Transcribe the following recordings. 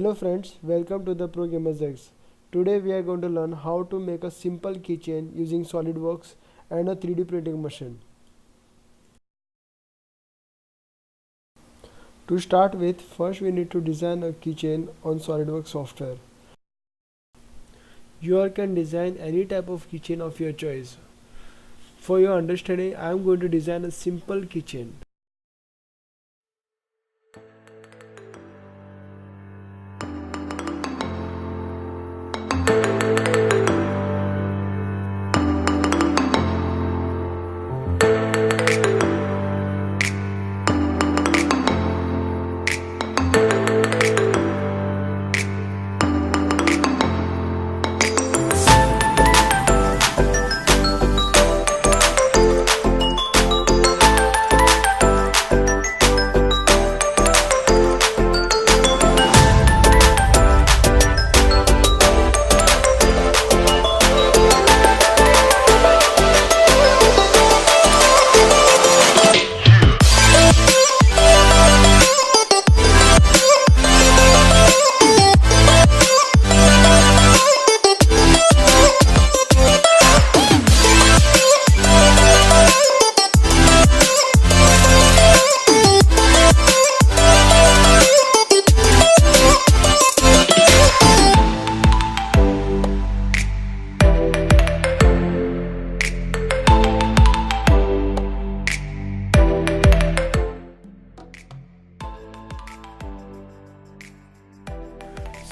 Hello friends, welcome to the Pro Gamers X. Today we are going to learn how to make a simple keychain using SolidWorks and a 3D printing machine. To start with, first we need to design a keychain on SolidWorks software. You can design any type of keychain of your choice. For your understanding, I am going to design a simple keychain.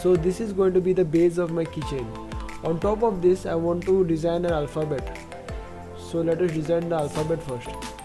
So this is going to be the base of my keychain. On top of this, I want to design an alphabet. So let us design the alphabet first.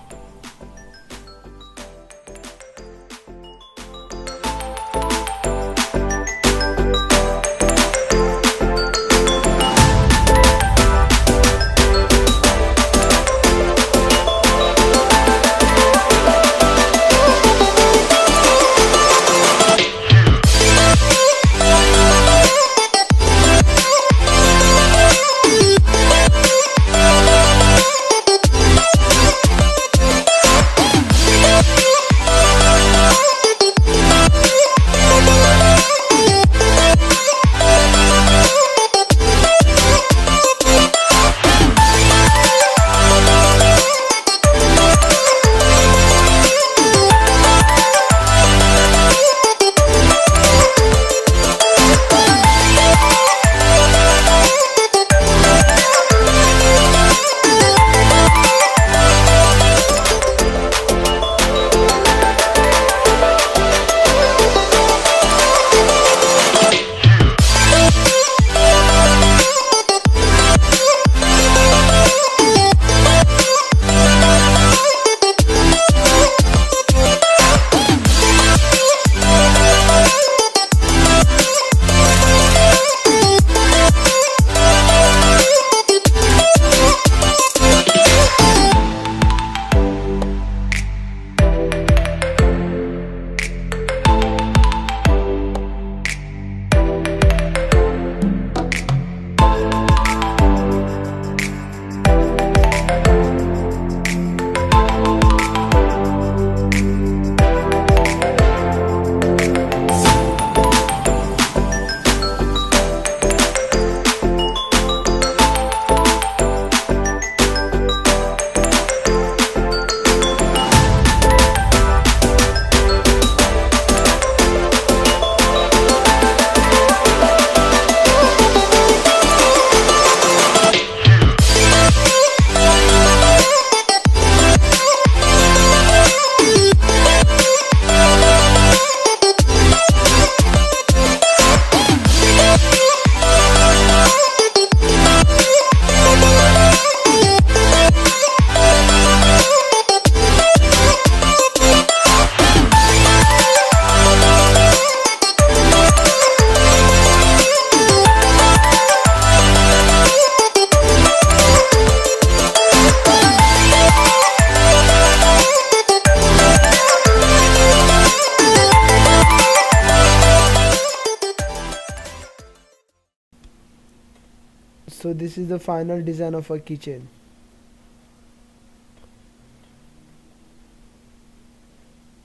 So this is the final design of a keychain.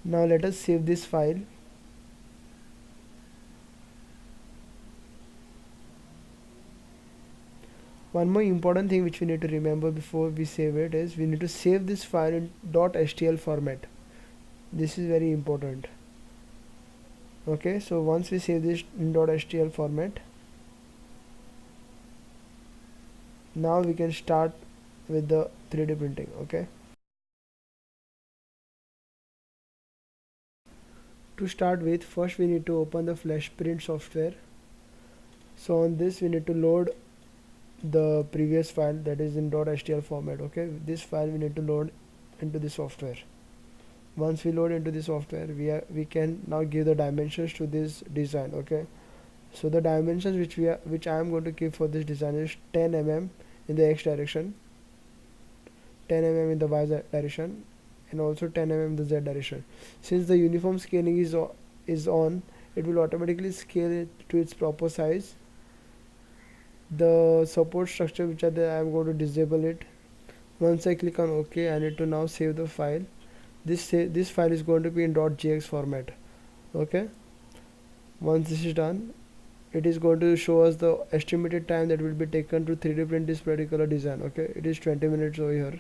Now let us save this file. One more important thing which we need to remember before we save it is we need to save this file in .html format. This is very important. Okay, so once we save this in .html format, now we can start with the 3D printing. Okay, to start with, first we need to open the flash print software. So on this we need to load the previous file, that is in .html format. Okay, this file we need to load into the software. Once we load into the software, we can now give the dimensions to this design. Okay, so the dimensions which I am going to give for this design is 10 mm in the x direction, 10 mm in the y direction, and also 10 mm in the z direction. Since the uniform scaling is on, it will automatically scale it to its proper size. The support structure which are there, I am going to disable it. Once I click on OK, I need to now save the file. This file is going to be in .jx format. Okay, once this is done, it is going to show us the estimated time that will be taken to 3D print this particular design. Okay, it is 20 minutes over here.